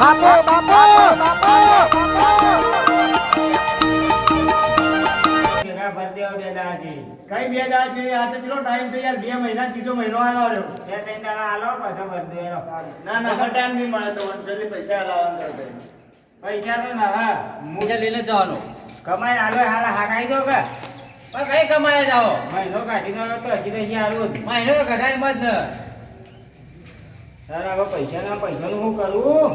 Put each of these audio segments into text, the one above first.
બાપુ બાપુ કઈ બે દાડા છે આ તો ચલો ટાઈમ છે યાર 2 મહિના ત્રીજો મહિનો આવ્યો બે ત્રણ દાડા આલો પાછો ભરતી એનો. ના ના ટાઈમ નહીં મળે તો જલ્દી પૈસા લાવવાનું કરે પૈસા તો ના હા પૈસા લઈને જવાનું કમાઈ આલો હાલ હાકાઈ દો કે પણ કઈ કમાયા જાઓ મહિનો કાઢી દો તો હજી તો અહીંયા આલું જ. મહિનો તો કઢાય મત ને સર હવે પૈસાનું શું કરું?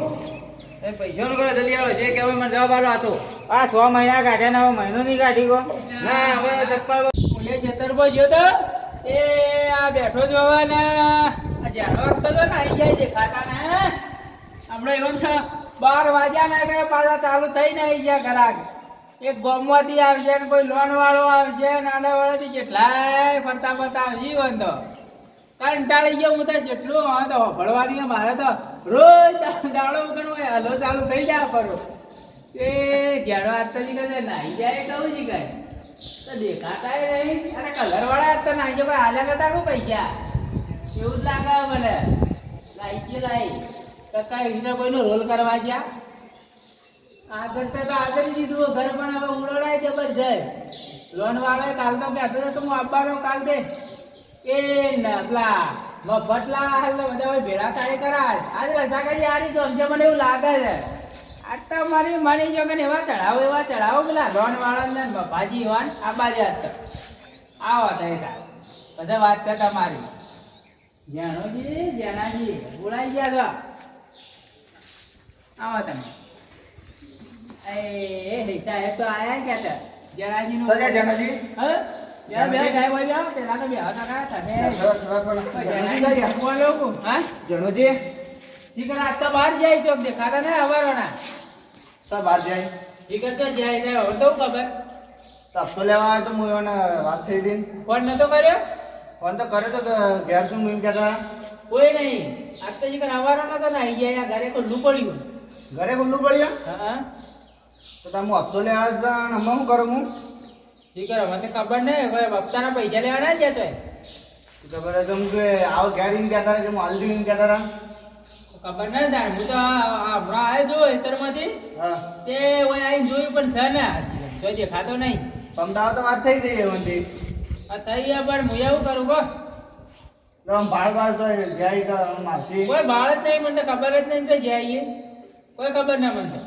એ પૈસાનું કરો જલ્દી આવો જે કહેવાય મને જવાબ આલો હતો આ 6 મહિના કાઢ્યા ને હવે મહિનો નહીં કાઢી ગયો. ના હવે ચપ્પલ એ ખેતરમાં ગયો તો એ આ બેઠો જ હોવા ને આ જાણો વખતો તો ને આવી જાય દેખાતા ને હમણાં એવું છે 12 વાગ્યા ને કે પાછા ચાલુ થઈને આવી ગયા ઘરાક એક ગોમમાંથી આવશે ને કોઈ લોન વાળો આવશે ને આના વાળાથી જેટલાય ફરતા ફરતા આવજી હોય તો કંટાળી ગયો હું તો જેટલું હવે તો ભળવાની મારે તો રોજ દાડો ઉગણવો હલો ચાલુ થઈ જાય પરો એ ઘેડો આજથી કહે નાહી જાય કહું જી કઈ તો દેખાતા નહીં અને કલર વાળા તો નાહી જો ભાઈ હાલ્યા નતા કહું પૈસા એવું જ લાગે મને લાઈ ગયો લાઈ તો કઈ રીતે કોઈનો રોલ કરવા ગયા આગળ તો આગળ દીધું ઘર પણ હવે ઉડોડાય જબરજસ્ત લોન વાળો કાલ તો કહેતો હતો હું આપવાનો કાલ દે એ નબલા મફતલા હાલ બધા ભેળા થાય કરાય આજ રસાકાજી હારી તો સમજે મને એવું લાગે છે આટલા મારી માની જો કે એવા ચડાવો પેલા લોન વાળા ને ભાજી વાન આ બાજુ આવો થાય બધા વાત છે તમારી જાણોજી જેનાજી બોલાઈ ગયા તો આવો તમે એ સાહેબ તો આયા ક્યાં હતા જણાજી નું જણાજી હા યાર બે ગાય ભાઈ આવો પેલા તો બે હતા કા તમે જણાજી બોલો કો હા જણોજી જીકર આ તો બહાર જાય ચોક દેખાતા ને હવારોના તો બહાર જાય જીકર તો જાય જાય હવે તો ખબર તો હપ્તો લેવા આવ્યો તો હું એને વાત થઈ હતી ફોન નતો કર્યો ફોન તો કરે તો ઘેર શું એમ કહેતા કોઈ નહીં આજ તો જીકર હવારોના તો નાઈ ગયા ઘરે ખુલ્લું પડ્યું ઘરે ખુલ્લું પડ્યા હા તો તમે હપ્તો લેવા આવ્યો તો હમણાં શું કરું હું જીકર મને ખબર નહીં કોઈ હપ્તાના પૈસા લેવાના જ જતો ખબર તો હું કે આવો ઘેર એમ કહેતા કે હું હાલ એમ કહેતા હતા ખબર નહીં તાણ હું તો હમણાં આવ્યો છું ખેતરમાંથી હા તે ઓય આવીને જોયું પણ છે ને જો દેખાતો નહીં અમદાવાદ તો વાત થઈ ગઈ એવનથી આ થઈ ગયા પણ હું એવું કરું કહો ભાળ તો જાય તો માસી કોઈ બાળ જ નહીં મને તો ખબર જ નહીં તો જઈએ કોઈ ખબર ના મને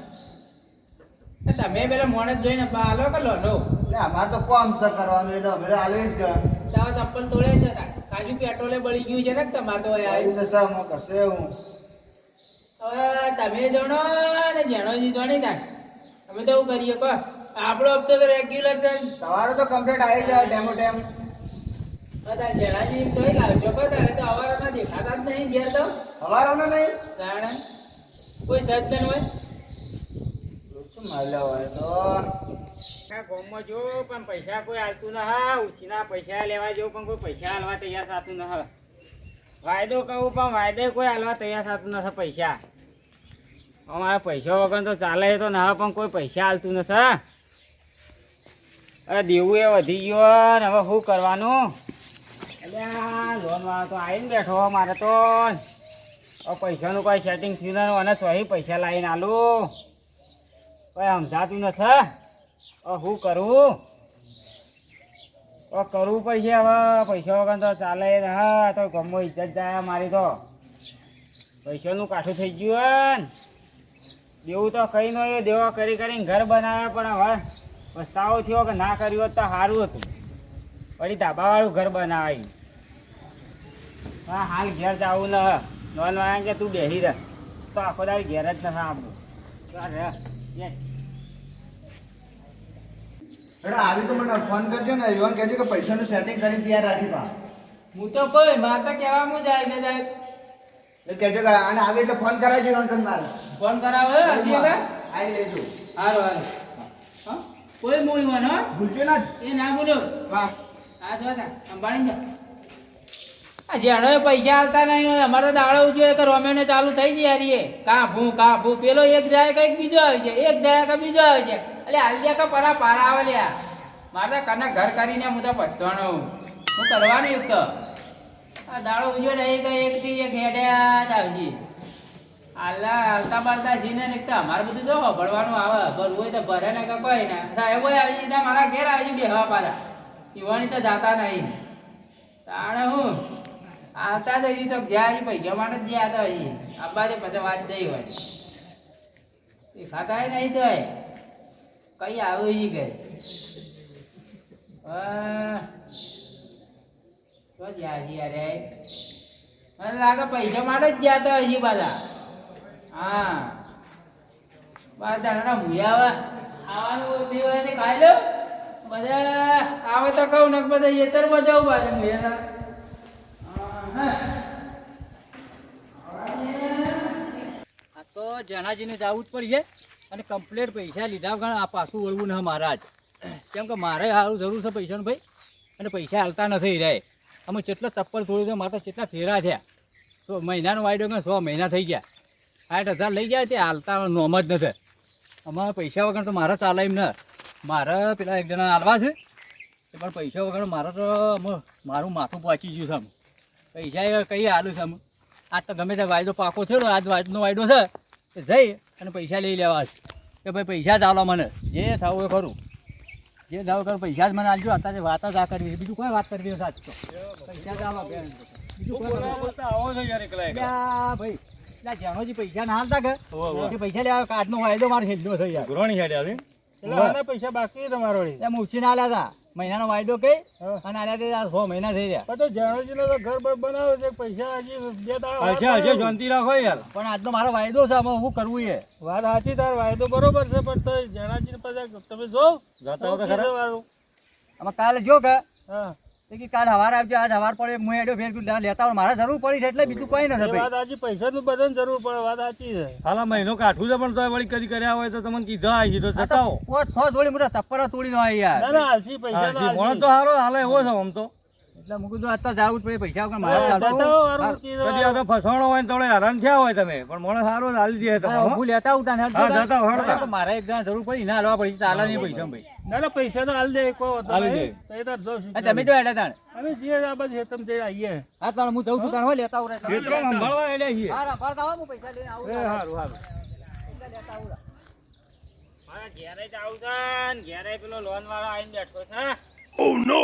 તો તમે પેલા મોણસ જોઈને હાલો કે લો એટલે અમારે તો કોમ સર કરવાનું એટલે અમે હાલવીશ કે તાવ ચપ્પલ તોડે છે કાજુ પેટ્રોલે બળી ગયું છે ને તમારે તો આવીને સર હું કરશે હું હવે તમે જાણો ને જાણોજી જાણી તાણ અમે તો એવું કરીએ કહો આપણો હપ્તો તો રેગ્યુલર છે તમારો તો કમ્પ્લીટ આવી જાય ટેમો ટેમ બધા જણાજી તોય લાવજો કહો તારે તો અવારમાં દેખાતા જ નહીં ઘેર તો હવારોનો નહીં જાણે કોઈ સજ્જન હોય શું માલ્યા હોય તો ગોમમાં જો પણ પૈસા કોઈ હાલતું ન હા ઉછીના પૈસા લેવા જો પણ કોઈ પૈસા હાલવા તૈયાર થતું ન હ વાયદો કહું પણ વાયદે કોઈ હાલવા તૈયાર થતું નથી પૈસા અમારા પૈસા વગર તો ચાલે તો ના પણ કોઈ પૈસા હાલતું નથી અરે દેવું એ વધી ગયો ને હવે શું કરવાનું એટલે આ લોન વાળો તો આવીને બેઠો મારે તો હવે પૈસાનું કોઈ સેટિંગ થયું નથી અને સહી પૈસા લાવીને આલું કોઈ સમજાતું નથી શું કરું કરવું પડશે હવે પૈસા વગર તો ચાલે હા તો ગમો ઇજ્જત જાય મારી તો પૈસાનું કાઠું થઈ ગયું દેવું તો કઈ નહીં દેવા કરી કરીને ઘર બનાવે પણ હવે પસ્તાવો થયો કે ના કર્યું હોત તો સારું હતું વળી ધાબાવાળું ઘર બનાવાય હા હાલ ઘેર જવું ન નોન વાળા કે તું બેસી રહ તો આખો દાડી ઘેર જ નથી આપવું આવી તો મને ફોન કરજો ને યુવાન કહેજો કે પૈસાનું સેટિંગ કરીને તૈયાર રાખી પા હું તો કોઈ મારે તો કહેવામાં જાય છે સાહેબ એટલે કહેજો કે અને આવી એટલે ફોન કરાવજો યુવાન તને મારે ફોન કરાવો હજી હવે આવી લેજો હારું હારું હા કોઈ મૂવી મને હો ભૂલજો ના એ ના બોલો હા હા જો અંબાણી જાઓ આ જેનો પૈસા આવતા નહીં હોય અમારે તો દાડો ઉજવે કે રોમેને ચાલુ થઈ જાય રે કાફું પેલો એક જાય કંઈક બીજો આવી જાય એક જાય કે બીજો આવી જાય એટલે હાલ દે કે પારા આવે લ્યા મારે તો કના ઘર કરીને હું તો પછતાણો હું કરવાની એક તો આ દાડો ઉજવે ને એક થી એક હેડ્યા જ આવજી આવતા બારતા જીને ને એક તો અમારે બધું જો ભરવાનું આવે ભરવું હોય તો ભરે ને કે કોઈ ને સાહેબ આવી જઈને મારા ઘેર આવી બેહવા પાછા યુવાની તો જાતા નહીં તાણે હું આવતા તો હજી ચોક જ્યાં હજી પૈસા માટે જ જ્યાં હતા હજી આબા પછી વાત જઈ હોય એ ખાતા નહીં જોય કઈ આવ્યું હજી કે તો જ્યાં હજી અરે મને લાગે પૈસા માટે જ જ્યાં હતા હજી પાછા હા બાર દાણા ભૂયા આવવાનું હોય ને ખાઈ લો બધા આવે તો કહું ને બધા યેતરમાં જવું પાછું ભૂયા આ તો જણાજીને જવું જ પડીએ અને કમ્પ્લેટ પૈસા લીધા વગર આ પાછું વળવું ન મારા જ કેમ કે મારે સારું જરૂર છે પૈસાનું ભાઈ અને પૈસા હાલતા નથી રહે અમે કેટલા ચપ્પલ તોડી દે મારે કેટલા ફેરા થયા 100 મહિનાનો વાયદો કે 100 મહિના થઈ ગયા 60,000 લઈ ગયા તે હાલતા નોમ જ નથી અમારે પૈસા વગર તો મારે ચાલે એમ ન મારે પેલા એક જણા હાલવા છે પણ પૈસા વગર મારે તો મારું માથું પહોંચી ગયું છે પૈસા કઈ હાલું છે આજ તો ગમે તે વાયદો પાકો થયો આજ વાયદોનો વાયદો છે કે જઈ અને પૈસા લઈ લેવા છે કે ભાઈ પૈસા જ આલો મને જે થવું એ ખરું જે દાવ કરું પૈસા જ મને આલજો અત્યારે વાત જ આ કરવી બીજું કોઈ વાત કરવી નથી આજ તો પૈસા જ આલો બીજું આવો છો યાર એકલા ભાઈ એટલે જાણોજી પૈસા ના હાલતા કે પૈસા લેવા આજનો વાયદો મારે હેલ્યો છે યાર ગુરાણી હેડે આવે એટલે પૈસા બાકી તમારો એમ ઉછીને આલ્યા હતા મહિનાનો વાયદો કઈ અને આલ્યા તે 100 મહિના થઈ ગયા તો જાણોજીનો તો ઘર બર બનાવે છે પૈસા હજી બે દાડા હજી શાંતિ રાખો યાર પણ આજનો મારો વાયદો છે આમાં શું કરવું એ વાત સાચી તાર વાયદો બરોબર છે પણ તો જણાજીને પછી તમે જો જાતા હો તો ખરા આમાં કાલે જો કે હા કે કાલ હવાર આવજો આજ હવાર પડે હું એડો ફેર લેતા હોય મારે જરૂર પડી છે એટલે બીજું કોઈ નથી વાત સાચી પૈસાનું બધાને જરૂર પડે વાત સાચી છે હાલા મહિનો કાઠું છે પણ તો વળી કદી કર્યા હોય તો તમને કીધા આવી તો જતા હો પોત 6 જોડી મોટા ચપ્પલ તોડી નો આવી યાર ના ના હાલસી પૈસા મોણો તો હારો હાલે એવો છે આમ તો એટલે મુકું તો અત્યારે જવું જ પડે પૈસા વગર મારે ચાલતું કદી આ તો ફસવાનો હોય ને થોડે હેરાન થયા હોય તમે પણ મોણો સારો હાલી દે તમે હું લેતા આવતા ને જતા હો મારે એક જણા જરૂર પડી ના હાલવા પડી ચાલે નહીં પૈસા ભાઈ ના ના પૈસા તો હાલ દે કોઈ હાલી દે તમે જો એડા તાણ અમે જે આ બસ હેતમ તે આવીએ હા તાણ હું જઉં છું તાણ હોય લેતા આવું ખેતરો સંભાળવા એટલે છીએ હા રાફાળ આવો હું પૈસા લઈને આવું એ હારું હારું લેતા આવું મારા ઘેરે જ આવું છે ને ઘેરે પેલો લોન વાળો આવીને બેઠો છે ઓ નો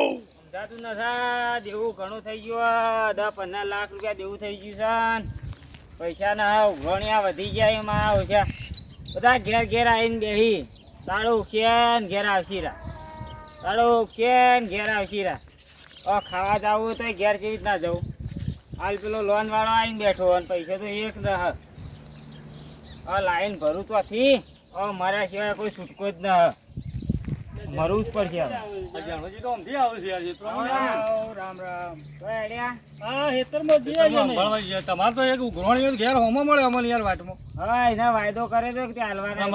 સમજાતું નથી દેવું ઘણું થઈ ગયું 10-15 લાખ રૂપિયા દેવું થઈ ગયું છે પૈસા ના ઉઘરણિયા વધી ગયા એમાં ઓછા બધા ઘેર ઘેર આવીને બેહી તાળું ઉખશે ને ઘેર આવશી રા તાળું ઉખશે ને ઘેર આવશી રા ખાવા જવું તો ઘેર કેવી રીતના જવું હાલ પેલો લોન વાળો આવીને બેઠો અને પૈસા તો એક ન લાઈન ભરું તો થી મારા સિવાય કોઈ છૂટકો જ ન મરવું જ પડશે રામ રામ હા હેતરમાં જઈએ તમારે તો એક ઉઘરાણી ઘેર હોમો મળે અમને યાર વાટમાં હા એના વાયદો કરે તો કે હાલવાના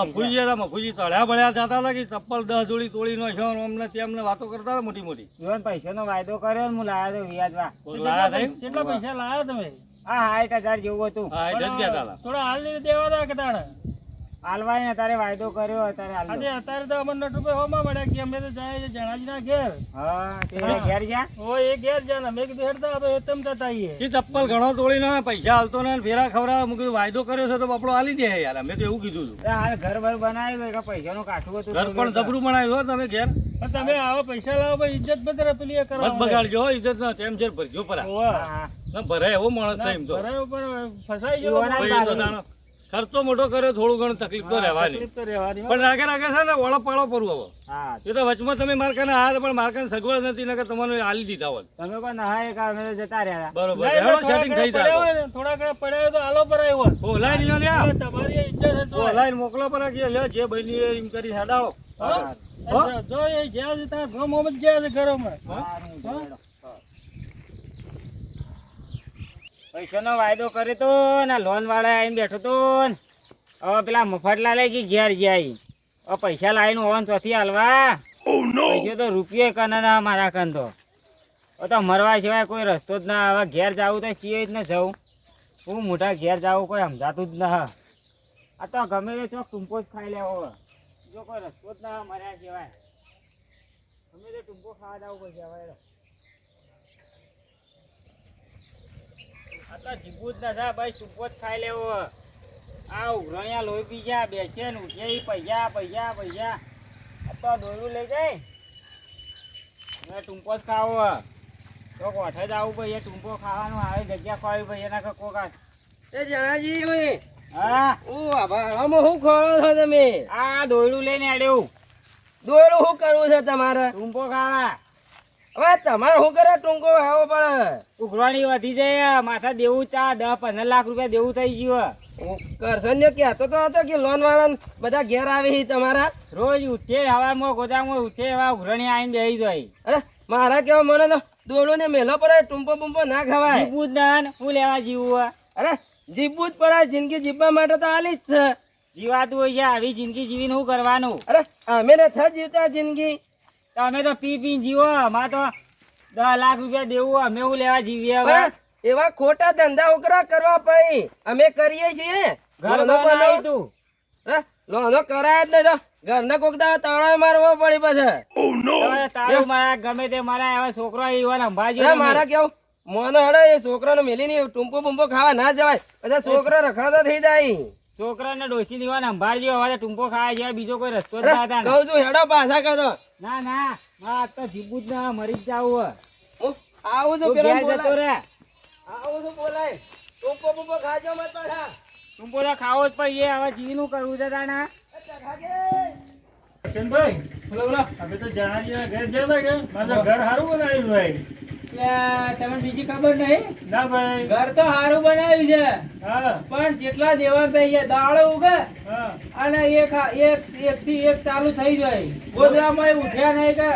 મફુજી ચડ્યા બળ્યા જતા હતા કે ચપ્પલ 10 જોડી તોડી નો છો અમને તેમને વાતો કરતા હતા મોટી મોટી જીવન પૈસાનો વાયદો કર્યો ને હું લાવ્યો તો વ્યાજવા કેટલા પૈસા લાયા તમે હા 60,000 જેવું હતું થોડા હાલ દેવા હતા કે તાણે હાલવાય તારે વાયદો કર્યો અત્યારે અત્યારે તો અમને રૂપિયા હોમાં મળ્યા કે અમે તો જાય છે જણાજીના ઘેર હા તે ઘેર જા ઓ એ ઘેર જા ને મેં કીધું હેડતા હવે તમ જતા આવીએ એ ચપ્પલ ઘણો તોડી ના પૈસા હાલતો ને ફેરા ખવડાવ મૂકી વાયદો કર્યો છે તો આપણો હાલી દે યાર અમે તો એવું કીધું હતું હાલ ઘર ભર બનાવ્યું કે પૈસાનું કાઠું હતું ઘર પણ જબરું બનાવ્યું તમે ઘેર તમે આવો પૈસા લાવો ભાઈ ઇજ્જત બદરે પેલી કરો બગાડજો ઇજ્જત ના તેમ છે ભરજો પરા ભરાય એવો માણસ છે એમ તો ભરાય પણ ફસાઈ ગયો ખર્ચો મોટો કર્યો થોડું ઘણું તકલીફ તો રહેવાની પણ રાગે રાગે છે ને ઓળો પાળો પડવું હવે એ તો વચમાં તમે મારકાને હાથ પણ મારકાને સગવડ નથી ને કે તમને હાલી દીધા હોત તમે પણ નહાય કા અમે જતા રહ્યા બરોબર સેટિંગ થઈ જાય થોડા ઘણા પડ્યા તો હાલો પર આવ્યો ઓ લાઈન લ્યો લ્યા તમારી ઇજ્જત છે લાઈન મોકલો પર કે લે જે બની એમ કરી હેડાવો જો એ જ્યાં જતા ગમ મોમ જ જ્યાં ઘરોમાં પૈસાનો વાયદો કર્યો તો ને લોન વાળા આવીને બેઠો તો હવે પેલા મફતલા લઈ ગઈ ઘેર જાય હવે પૈસા લાવીને ઓન ચોથી હાલવા પૈસા તો રૂપિયે કન ના મારા કન તો હવે તો મરવા સિવાય કોઈ રસ્તો જ ના હવે ઘેર જવું તો છીએ જ ન જવું હું મોટા ઘેર જવું કોઈ સમજાતું જ ના આ તો ગમે તે ચોક ટૂંપો જ ખાઈ લેવો જો કોઈ રસ્તો જ ના મર્યા સિવાય ગમે તે ટૂંપો ખાવા જવું પડશે હવે આ તો જીવવું જ ના ભાઈ ટૂંપો જ ખાઈ લેવો આ ઉઘરણિયા લોહી પી ગયા બેસે ને ઉઠે ઈ પૈસા પૈસા પૈસા આ તો દોયડું લઈ જાય મેં ટૂંપો જ ખાવો તો કોઠે જ આવું ભાઈ ટૂંપો ખાવાનું આવે જગ્યા ખવાવી ભાઈ એના કોકા એ જણાજી ભાઈ હા ઓ ભાડામાં શું ખોળો છો તમે આ દોયડું લઈને આડ્યું દોયડું શું કરવું છે તમારે ટૂંપો ખાવા હવે તમારે શું કરે ટૂંકો આવો પડે ઉઘરાણી વધી જાય માથા દેવું ચા 10-15 લાખ રૂપિયા દેવું થઈ ગયું કરશન ને કહેતો તો હતો કે લોન વાળા બધા ઘેર આવે છે તમારા રોજ ઉઠે હવામાં ગોદામમાં ઉઠે એવા ઉઘરણી આવીને બેસી જાય અરે મારા કેવા મને તો દોડું ને મેલો પડે ટૂંપો બૂંપો ના ખવાય જીવવું જ ના હું લેવા જીવવું અરે જીવવું જ પડે જિંદગી જીવવા માટે તો આલી જ છે જીવાતું હોય છે આવી જિંદગી જીવીને શું કરવાનું અરે અમે ને થ જીવતા જિંદગી તમે તો પી પી જીવો અમારે તો 10 લાખ રૂપિયા દેવું અમે હું લેવા જીવીએ હવે પણ એવા ખોટા ધંધા ઉકરા કરવા પડી અમે કરીએ છીએ ઘર લોનો બનાવી તું અરે લોનો કરાય જ નહીં તો ઘરના કોક દાડો તાળા મારવો પડી પછી તમે તારું મારા ગમે તે મારા એવા છોકરો એવા સંભાળજો અરે તમે. મારા કેવું મોનો હડે એ છોકરાને મેલીને ટૂંપો બૂંપો ખાવા ના જવાય બધા છોકરા રખડતો થઈ જાય છોકરાને ડોસી દીવા સંભાળજો હવે તો ટૂંપો ખાવા જેવા બીજો કોઈ રસ્તો જ અરે ના હતા ને. કહું છું હેડો પાછા કહો ના ના આ તો જીવવું જ ના મરી જ જાવું હું આવું છું તું પેલા ઘેર જતો બોલાય રે આવું છું બોલાય ટૂંપો બૂંપો ખાજો મત પાછા ટૂંપો તો ખાવો જ પડે હવે જીવનું કરવું છે તાના કિશનભાઈ બોલો બોલો હવે તો જણાજી ઘર ગયા કે મારા ઘર સારું બનાવ્યું ભાઈ તમને બીજી ખબર નહીં ના ભાઈ ઘર તો સારું બનાવ્યું છે હા પણ જેટલા દેવા પૈયા દાળો ઉગે હા અને એક થી એક ચાલુ થઈ જાય ગોધરામાં ઉઠ્યા નહીં કે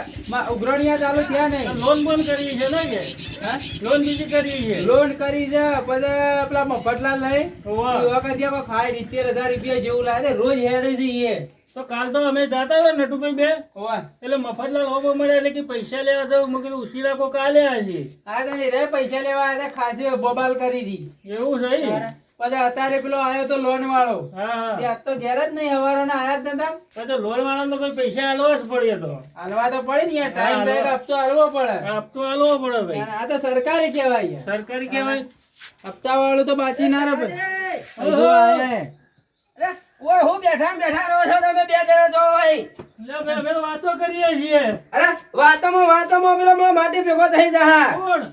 ઉઘરણિયા ચાલુ થયા નહીં લોન બોન કરી છે ને કે હા? લોન બીજી કરી છે લોન કરી છે પછી પેલા મફતલાલ લઈ વાહ. એ વખત કોઈ ખાઈ 70,000 રૂપિયા જેવું લાગે છે. રોજ હેડે છે એ તો કાલ તો અમે જતા હતા નટુભાઈ બે હોવા એટલે મફતલાલ હોબો મળે એટલે કે પૈસા લેવા જાવ મેં કીધું ઉશીરા કો કાલે છે આ તો રે પૈસા લેવા આવ્યા હતા, ખાસી બબાલ કરી દી એવું છે પછી અત્યારે પેલો આવ્યો તો લોન વાળો હા તે આજ તો ઘેર જ નહીં હવારના આયા જ નતા પછી તો લોન વાળા તો કોઈ પૈસા આલવા જ પડે તો હાલવા તો પડે ને યાર ટાઈમ હા, ટાઈમ હાલવા. હપ્તો હાલવો પડે હપ્તો આલવો પડે ભાઈ આ તો સરકારી કહેવાય યાર. સરકારી કહેવાય હપ્તા વાળું તો બાકી ના રહે ભાઈ. હજુ આયા હે. અરે ઓય હું બેઠા ને બેઠા રહો છો તમે બે જણા જો ભાઈ લે ભાઈ અમે તો વાતો કરીએ છીએ અરે વાતોમાં પેલો મારો માટી ભેગો થઈ જા કોણ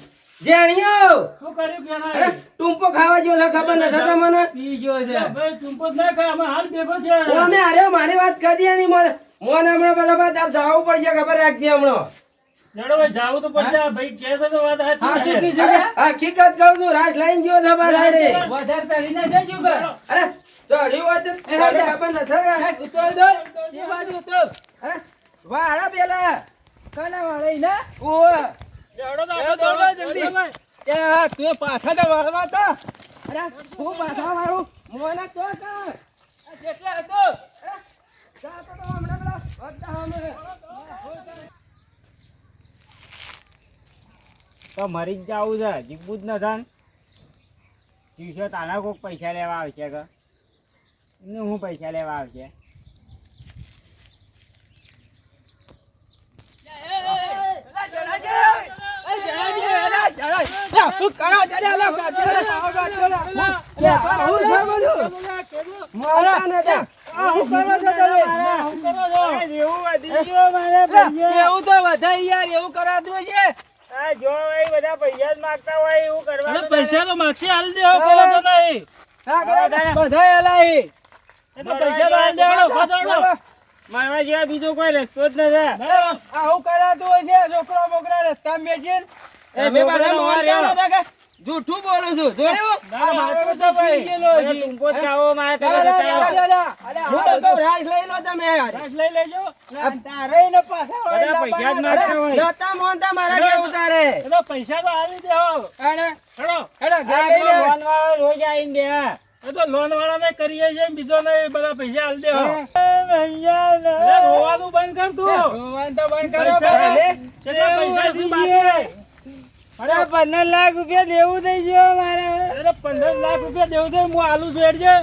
જેણીઓ શું કર્યું કે અરે ટૂંપો ખાવા જેવો છે ખબર નથી તમને પી ગયો છે ભાઈ ચૂંપો જ ના ખાય અમે હાલ ભેગો છે ઓ અમે અરે મારી વાત કરી નહીં મોને હમણાં બધા તાર જવું પડશે ખબર રાખજે હમણાં જડો ભાઈ જાવું તો પડશે આ ભાઈ કહે છે તો વાત હા સાચી શું છે કીધું છે? હકીકત કહું છું રાજ લઈને ગયો છે પાછા રે વધારે ચડીને જજો ઘર. અરે ચડ્યું હોય તો તને ખબર નથી હેડ, ઉતર દો. એ બાજુ ઉતર. અરે વાળા પેલા કાના વાળા ઈ ના? ઓ જડો તો એ દોડો જલ્દી એ હા તું પાછા તો વાળવા તો અરે હું પાછા વાળું મોને તો કર આ જેટલા હતો. જાતો તો હમણાં પેલા વગતા અમે તો મરી જ જાવું છે જીવવું જ નથી જીવશો તાના કોઈક પૈસા લેવા આવશે કે એમને હું પૈસા લેવા આવશે એવું તો વધારે યાર એવું કરાતું છે. આ જો ભાઈ બધા પૈસા જ માંગતા હોય એવું અરે કરવાનું પૈસા તો માગશે હાલ દેવો પેલો તો નહીં બધાય હલાય. એ તો પૈસા તો હાલ દેવાનો ફાટો મારવા જેવા બીજો કોઈ રસ્તો જ નથી આવું કરાતું હોય છે છોકરા બોકરા રસ્તા મેચીને. તમે પાછા મોનતા નતા કે જૂઠું બોલું છું જોયું આ મારો તો પી ગયેલો મને હજી. ટૂંપો જ ખાવો મારે તમે અરે, જતા રહો. અરે, અરે, હું તો કહું રાજ લઈ લો તમે રસ લઈ લેજો તારે ને પાછા બધા પૈસા જ માંગતા હોય નતા મોનતા મારા કે ઉતારે એ તો પૈસા તો હાલી દેવો અને હેડો હેડા ઘેર આ લઈ લે. લોન વાળો રોજ આવીને દે એ તો લોન વાળાને કરીએ છીએ બીજો ને બધા પૈસા હાલ દેવો ભૈયા અરે રોવાનું બંધ કર તું રોવાનું તો બંધ કરો પૈસા ભાઈ. કેટલા પૈસા છે બાકી અરે 15 લાખ રૂપિયા દેવું થઈ ગયો મારે અરે 15 લાખ રૂપિયા દેવું છે હું આલુ છું હેડજે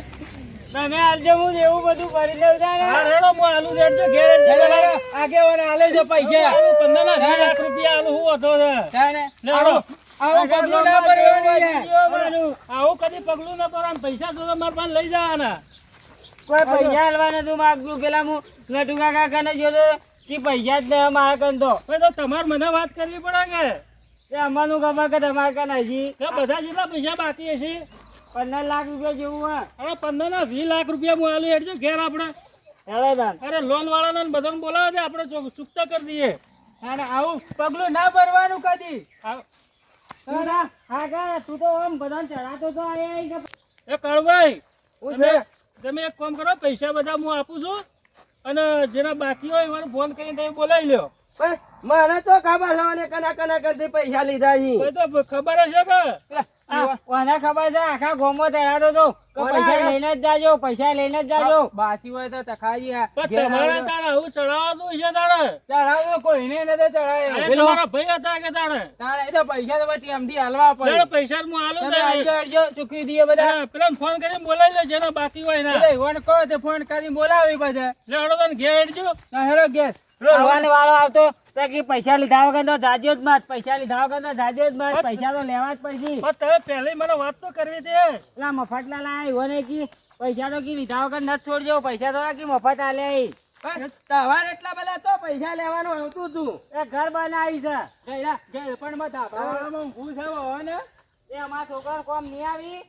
તમે આજે હું એવું બધું કરી લઉં છું હા રેડો હું આલુ છું હેડજે ઘેર હેડજે પેલા આગેવાન આલે છે પૈસા. 15 લાખ રૂપિયા આલુ હું હતો છે તાને લે હેડો આવું પગલું ના ભરવાનું યાર. આવું કદી પગલું ન ભરવાનું. પૈસા તો મારા પાસે લઈ જવાના. કોઈ પૈસા હાલવા નતું માગતું. પેલા હું નટુ કાકા કને જોતો કે પૈસા જ નહીં મારા કન તો. ભાઈ તો તમારે મને વાત કરવી પડે કે એ અમારું ખબર કે તમારા કન હજી કે બધા જેટલા પૈસા બાકી હશે. 15 લાખ રૂપિયા જેવું હોય. અરે 15 ના 20 લાખ રૂપિયા હું આલું હેડજો ઘેર આપણે. હેલો દાન. અરે લોન વાળાને ને બધાને બોલાવે છે આપણે ચૂકતા કરી દઈએ. અને આવું પગલું ના ભરવાનું કદી. હા કા તું તો આમ બધાને ચડાતો તો આયા એ કાળુભાઈ હું છે? તમે એક કામ કરો, પૈસા બધા હું આપું છું અને જેના બાકી હોય એને ફોન કરીને તમે બોલાવી લ્યો. પણ મને તો ખબર છે મને કના કરતી પૈસા લીધા છે. ભાઈ તો ખબર હશે કે કોને ખબર છે આખા ગોમો ચડાતો તો કે પૈસા લઈને જ જાજો, પૈસા લઈને જ જાજો. બાકી હોય તો તખાઈ પણ તમારે તારે આવું ચડાવવાનું છે તારે. ચડાવ્યું કોઈને નથી ચડાવ્યું. એ તમારા ભાઈ હતા કે તારે તારે એ તો પૈસા તો ટીએમથી હાલવા પડે. તારે પૈસા હું આલું તમે આવજો, આવજો, ચૂકવી દઈએ બધા. પેલા ફોન કરીને બોલાવી લે જેના બાકી હોય ને. એટલે ઈવોને કહો તે ફોન કરી બોલાવી બધા. લે હળો તને ઘેર હેડજો. ના હેડો ગેસ. આવવાનો વાળો આવતો તો કે પૈસા લીધા વગર તો જાજો જ મત, પૈસા લીધા વગર તો જાજો જ મત, પૈસા તો લેવા જ પડશે. પણ તમે પહેલે મને વાત તો કરવી દે. પેલા મફતલા લાયા ઈવોને કી પૈસા તો કી લીધા વગર ન છોડજો, પૈસા તો કી મફત આલે. પણ તમારે એટલા બધા તો પૈસા લેવાનું આવતું હતું. એ ઘર બનાવી છે ગયડા ગેરપણમાં ધાબાવાળામાં ઊંઘું છે હવે ને. એ અમારા છોકરા કોમ નહીં આવી.